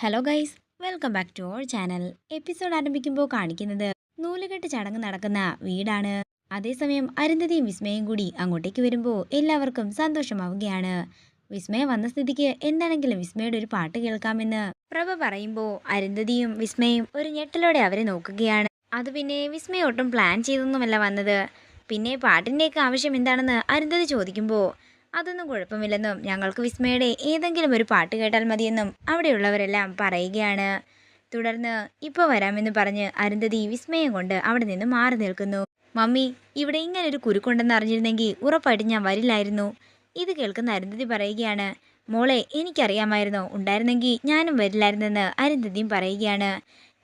Hello guys, welcome back to our channel. Episode ആരംഭിക്കുമ്പോൾ കാണിക്കുന്നത് നൂലുകെട്ട് ചടങ്ങ് നടക്കുന്ന വീടാണ്. അതേസമയം അരുന്ധതിയും വിസ്മയും കൂടി അങ്ങോട്ടേക്ക് വരുമ്പോൾ എല്ലാവർക്കും സന്തോഷമാവുകയാണ്. വിസ്മയ വന്ന സ്ഥിതിക്ക് എന്താണെങ്കിലും വിസ്മയുടെ ഒരു പാട്ട് കേൾക്കാമെന്ന് പ്രഭ പറയുമ്പോൾ അരുന്ധതിയും വിസ്മയും ഒരു ഞെട്ടലോടെ അവരെ നോക്കുകയാണ്. അത് പിന്നെ വിസ്മയ ഒട്ടും പ്ലാൻ ചെയ്തൊന്നുമല്ല വന്നത്. പിന്നെ പാട്ടിൻ്റെയൊക്കെ ആവശ്യം എന്താണെന്ന് അരുന്ധതി ചോദിക്കുമ്പോൾ അതൊന്നും കുഴപ്പമില്ലെന്നും ഞങ്ങൾക്ക് വിസ്മയുടെ ഏതെങ്കിലും ഒരു പാട്ട് കേട്ടാൽ മതിയെന്നും അവിടെയുള്ളവരെല്ലാം പറയുകയാണ്. തുടർന്ന് ഇപ്പോൾ വരാമെന്ന് പറഞ്ഞ് അരുന്ധതി വിസ്മയം കൊണ്ട് അവിടെ നിന്ന് മാറി നിൽക്കുന്നു. മമ്മി, ഇവിടെ ഇങ്ങനൊരു കുരുക്കുണ്ടെന്ന് അറിഞ്ഞിരുന്നെങ്കിൽ ഉറപ്പായിട്ട് ഞാൻ വരില്ലായിരുന്നു. ഇത് കേൾക്കുന്ന അരുന്ധതി പറയുകയാണ്, മോളെ എനിക്കറിയാമായിരുന്നോ, ഉണ്ടായിരുന്നെങ്കിൽ ഞാനും വരില്ലായിരുന്നെന്ന് അരുന്ധതിയും പറയുകയാണ്.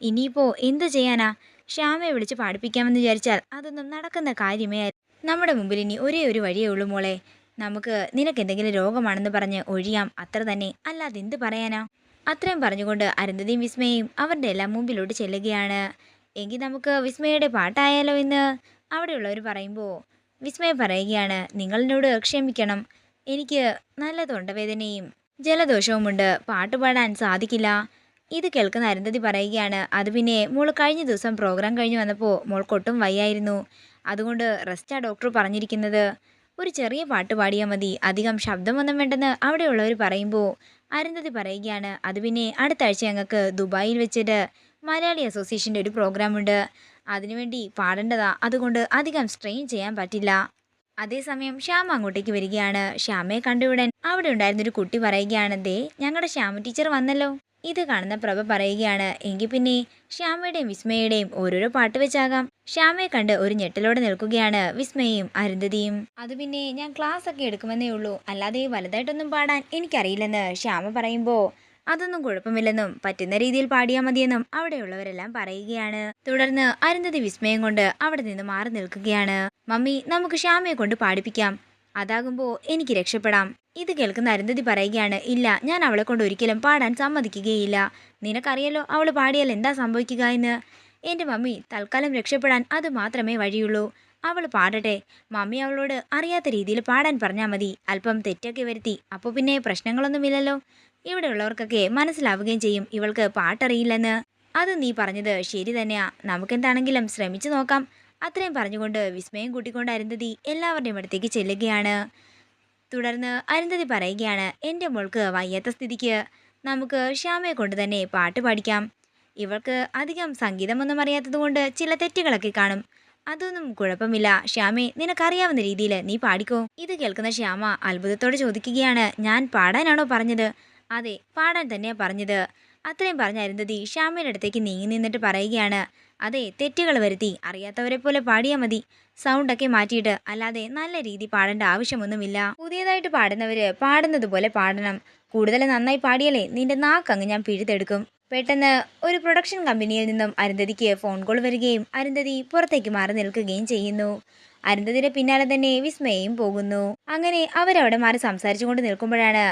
ഇനിയിപ്പോൾ എന്ത് ചെയ്യാനാ? ശ്യാമയെ വിളിച്ച് പാടിപ്പിക്കാമെന്ന് വിചാരിച്ചാൽ അതൊന്നും നടക്കുന്ന കാര്യമേ അല്ല. നമ്മുടെ മുമ്പിൽ ഇനി ഒരേ ഒരു വഴിയേ ഉള്ളൂ മോളെ. നമുക്ക് നിനക്ക് എന്തെങ്കിലും രോഗമാണെന്ന് പറഞ്ഞ് ഒഴിയാം, അത്ര തന്നെ, അല്ലാതെ എന്ത് പറയാനാ? അത്രയും പറഞ്ഞുകൊണ്ട് അരുന്ധതിയും വിസ്മയും അവരുടെ എല്ലാം മുമ്പിലോട്ട് ചെല്ലുകയാണ്. എങ്കിൽ നമുക്ക് വിസ്മയുടെ പാട്ടായാലോ എന്ന് അവിടെയുള്ളവർ പറയുമ്പോൾ വിസ്മയ പറയുകയാണ്, നിങ്ങളോട് ക്ഷമിക്കണം, എനിക്ക് നല്ല തൊണ്ടവേദനയും ജലദോഷവുമുണ്ട്, പാട്ട് പാടാൻ സാധിക്കില്ല. ഇത് കേൾക്കുന്ന അരുന്ധതി പറയുകയാണ്, അത് പിന്നെ മോൾ കഴിഞ്ഞ ദിവസം പ്രോഗ്രാം കഴിഞ്ഞ് വന്നപ്പോൾ മോൾക്കൊട്ടും വയ്യായിരുന്നു, അതുകൊണ്ട് റെസ്റ്റാ ഡോക്ടർ പറഞ്ഞിരിക്കുന്നത്. ഒരു ചെറിയ പാട്ട് പാടിയാൽ മതി, അധികം ശബ്ദമൊന്നും വേണ്ടെന്ന് അവിടെയുള്ളവർ പറയുമ്പോൾ അരുന്ധതി പറയുകയാണ്, അത് പിന്നെ അടുത്ത ആഴ്ച ഞങ്ങൾക്ക് ദുബായിൽ വെച്ചിട്ട് മലയാളി അസോസിയേഷൻ്റെ ഒരു പ്രോഗ്രാമുണ്ട്, അതിനുവേണ്ടി പാടേണ്ടതാ, അതുകൊണ്ട് അധികം സ്ട്രെയിൻ ചെയ്യാൻ പറ്റില്ല. അതേസമയം ശ്യാമ അങ്ങോട്ടേക്ക് വരികയാണ്. ശ്യാമയെ കണ്ടുവിടാൻ അവിടെ ഉണ്ടായിരുന്നൊരു കുട്ടി പറയുകയാണ്, ദേ ഞങ്ങളുടെ ശ്യാമ ടീച്ചർ വന്നല്ലോ. ഇത് കാണുന്ന പ്രഭ പറയുകയാണ്, എങ്കിൽ പിന്നെ ശ്യാമയുടെയും വിസ്മയുടെയും ഓരോരോ പാട്ട് വെച്ചാകാം. ശ്യാമയെ കണ്ട് ഒരു ഞെട്ടലോടെ നിൽക്കുകയാണ് വിസ്മയും അരുന്ധതിയും. അത് പിന്നെ ഞാൻ ക്ലാസ് ഒക്കെ എടുക്കുമെന്നേ ഉള്ളൂ, അല്ലാതെ വലുതായിട്ടൊന്നും പാടാൻ എനിക്കറിയില്ലെന്ന് ശ്യാമ പറയുമ്പോൾ അതൊന്നും കുഴപ്പമില്ലെന്നും പറ്റുന്ന രീതിയിൽ പാടിയാൽ മതിയെന്നും അവിടെയുള്ളവരെല്ലാം പറയുകയാണ്. തുടർന്ന് അരുന്ധതി വിസ്മയം കൊണ്ട് അവിടെ നിന്ന് മാറി നിൽക്കുകയാണ്. മമ്മി, നമുക്ക് ശ്യാമയെ കൊണ്ട് പാടിപ്പിക്കാം, അതാകുമ്പോൾ എനിക്ക് രക്ഷപ്പെടാം. ഇത് കേൾക്കുന്ന അരുന്ധതി പറയുകയാണ്, ഇല്ല, ഞാൻ അവളെ കൊണ്ട് ഒരിക്കലും പാടാൻ സമ്മതിക്കുകയില്ല. നിനക്കറിയാലോ അവൾ പാടിയാൽ എന്താ സംഭവിക്കുക എന്ന്. എൻ്റെ മമ്മി, തൽക്കാലം രക്ഷപ്പെടാൻ അത് മാത്രമേ വഴിയുള്ളൂ. അവൾ പാടട്ടെ, മമ്മി അവളോട് അറിയാത്ത രീതിയിൽ പാടാൻ പറഞ്ഞാൽ മതി, അല്പം തെറ്റൊക്കെ വരുത്തി, അപ്പോൾ പിന്നെ പ്രശ്നങ്ങളൊന്നുമില്ലല്ലോ. ഇവിടെയുള്ളവർക്കൊക്കെ മനസ്സിലാവുകയും ചെയ്യും ഇവൾക്ക് പാട്ടറിയില്ലെന്ന്. അത് നീ പറഞ്ഞത് ശരി തന്നെയാ, നമുക്കെന്താണെങ്കിലും ശ്രമിച്ചു നോക്കാം. അത്രയും പറഞ്ഞുകൊണ്ട് വിസ്മയം കൂട്ടിക്കൊണ്ട് അരുന്ധതി എല്ലാവരുടെയും അടുത്തേക്ക് ചെല്ലുകയാണ്. തുടർന്ന് അരുന്ധതി പറയുകയാണ്, എൻ്റെ മോൾക്ക് വയ്യാത്ത സ്ഥിതിക്ക് നമുക്ക് ശ്യാമയെ കൊണ്ട് തന്നെ പാട്ട് പാടിക്കാം. ഇവൾക്ക് അധികം സംഗീതമൊന്നും അറിയാത്തത് കൊണ്ട് ചില തെറ്റുകളൊക്കെ കാണും, അതൊന്നും കുഴപ്പമില്ല. ശ്യാമേ, നിനക്കറിയാവുന്ന രീതിയിൽ നീ പാടിക്കോ. ഇത് കേൾക്കുന്ന ശ്യാമ അത്ഭുതത്തോടെ ചോദിക്കുകയാണ്, ഞാൻ പാടാനാണോ പറഞ്ഞത്? അതെ, പാടാൻ തന്നെയാ പറഞ്ഞത്. അത്രയും പറഞ്ഞ അരുന്ധതി ശ്യാമയുടെ അടുത്തേക്ക് നീങ്ങി നിന്നിട്ട് പറയുകയാണ്, അതെ, തെറ്റുകൾ വരുത്തി അറിയാത്തവരെ പോലെ പാടിയാൽ മതി, സൗണ്ടൊക്കെ മാറ്റിയിട്ട്, അല്ലാതെ നല്ല രീതി പാടേണ്ട ആവശ്യമൊന്നുമില്ല. പുതിയതായിട്ട് പാടുന്നവര് പാടുന്നത് പോലെ പാടണം. കൂടുതൽ നന്നായി പാടിയാലേ നിന്റെ നാക്കങ്ങ് ഞാൻ പിഴുതെടുക്കും. പെട്ടെന്ന് ഒരു പ്രൊഡക്ഷൻ കമ്പനിയിൽ നിന്നും അരുന്ധതിക്ക് ഫോൺ കോൾ വരികയും അരുന്ധതി പുറത്തേക്ക് മാറി നിൽക്കുകയും ചെയ്യുന്നു. അരുന്ധതിയുടെ പിന്നാലെ തന്നെ വിസ്മയും പോകുന്നു. അങ്ങനെ അവരവിടെ മാറി സംസാരിച്ചു കൊണ്ട് നിൽക്കുമ്പോഴാണ്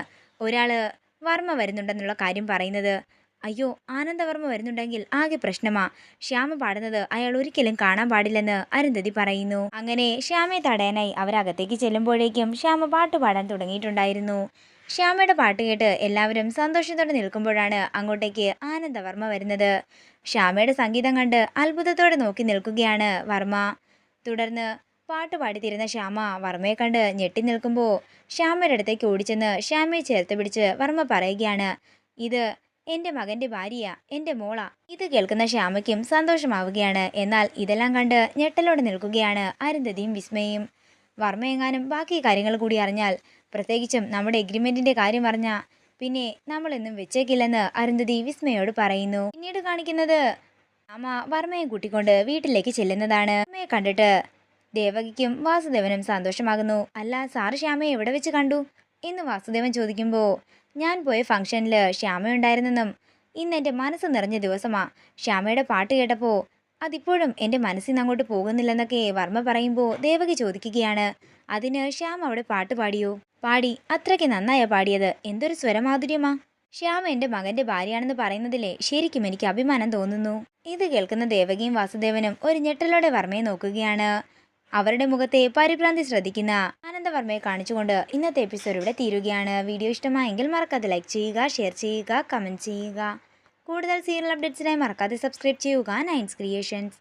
ഒരാള് വർമ്മ വരുന്നുണ്ടെന്നുള്ള കാര്യം പറയുന്നത്. അയ്യോ, ആനന്ദവർമ്മ വരുന്നുണ്ടെങ്കിൽ ആകെ പ്രശ്നമാ. ശ്യാമ പാടുന്നത് അയാൾ ഒരിക്കലും കാണാൻ പാടില്ലെന്ന് അരുന്ധതി പറയുന്നു. അങ്ങനെ ശ്യാമയെ തടയാനായി അവരകത്തേക്ക് ചെല്ലുമ്പോഴേക്കും ശ്യാമ പാട്ട് പാടാൻ തുടങ്ങിയിട്ടുണ്ടായിരുന്നു. ശ്യാമയുടെ പാട്ട് കേട്ട് എല്ലാവരും സന്തോഷത്തോടെ നിൽക്കുമ്പോഴാണ് അങ്ങോട്ടേക്ക് ആനന്ദവർമ്മ വരുന്നത്. ശ്യാമയുടെ സംഗീതം കണ്ട് അത്ഭുതത്തോടെ നോക്കി നിൽക്കുകയാണ് വർമ്മ. തുടർന്ന് പാട്ട് പാടിത്തീരുന്ന ശ്യാമ വർമ്മയെ കണ്ട് ഞെട്ടി നിൽക്കുമ്പോൾ ശ്യാമയുടെ അടുത്തേക്ക് ഓടിച്ചെന്ന് ശ്യാമയെ ചേർത്ത് പിടിച്ച് വർമ്മ പറയുകയാണ്, ഇത് എൻ്റെ മകൻ്റെ ഭാര്യയാ, എൻ്റെ മോളാ. ഇത് കേൾക്കുന്ന ശ്യാമയ്ക്കും സന്തോഷമാവുകയാണ്. എന്നാൽ ഇതെല്ലാം കണ്ട് ഞെട്ടലോടെ നിൽക്കുകയാണ് അരുന്ധതിയും വിസ്മയും. വർമ്മയെങ്ങാനും ബാക്കി കാര്യങ്ങൾ കൂടി അറിഞ്ഞാൽ, പ്രത്യേകിച്ചും നമ്മുടെ എഗ്രിമെൻറ്റിൻ്റെ കാര്യം അറിഞ്ഞാൽ പിന്നെ നമ്മളെന്നും വെച്ചേക്കില്ലെന്ന് അരുന്ധതി വിസ്മയോട് പറയുന്നു. പിന്നീട് കാണിക്കുന്നത് ശ്യാമ വർമ്മയെ കൂട്ടിക്കൊണ്ട് വീട്ടിലേക്ക് ചെല്ലുന്നതാണ്. അമ്മയെ കണ്ടിട്ട് ദേവകിക്കും വാസുദേവനും സന്തോഷമാകുന്നു. അല്ല സാറ് ശ്യാമയെ എവിടെ വെച്ച് കണ്ടു എന്ന് വാസുദേവൻ ചോദിക്കുമ്പോൾ, ഞാൻ പോയ ഫംഗ്ഷനിൽ ശ്യാമയുണ്ടായിരുന്നെന്നും ഇന്ന് എൻ്റെ മനസ്സ് നിറഞ്ഞ ദിവസമാ. ശ്യാമയുടെ പാട്ട് കേട്ടപ്പോൾ അതിപ്പോഴും എൻ്റെ മനസ്സിൽ നിന്ന് അങ്ങോട്ട് പോകുന്നില്ലെന്നൊക്കെ വർമ്മ പറയുമ്പോൾ ദേവകി ചോദിക്കുകയാണ്, അതിന് ശ്യാമ അവിടെ പാട്ട് പാടിയോ? പാടി, അത്രയ്ക്ക് നന്നായാ പാടിയത്, എന്തൊരു സ്വരമാധുര്യമാ. ശ്യാമ എൻ്റെ മകൻ്റെ ഭാര്യയാണെന്ന് പറയുന്നതിലെ ശരിക്കും എനിക്ക് അഭിമാനം തോന്നുന്നു. ഇത് കേൾക്കുന്ന ദേവകിയും വാസുദേവനും ഒരു ഞെട്ടലോടെ വർമ്മയെ നോക്കുകയാണ്. അവരുടെ മുഖത്തെ പരിഭ്രാന്തി ശ്രദ്ധിക്കുന്ന ആനന്ദവർമ്മയെ കാണിച്ചുകൊണ്ട് ഇന്നത്തെ എപ്പിസോഡ് ഇവിടെ തീരുകയാണ്. വീഡിയോ ഇഷ്ടമായെങ്കിൽ മറക്കാതെ ലൈക്ക് ചെയ്യുക, ഷെയർ ചെയ്യുക, കമൻറ്റ് ചെയ്യുക. കൂടുതൽ സീരിയൽ അപ്ഡേറ്റ്സിനായി മറക്കാതെ സബ്സ്ക്രൈബ് ചെയ്യുക നയൻസ് ക്രിയേഷൻസ്.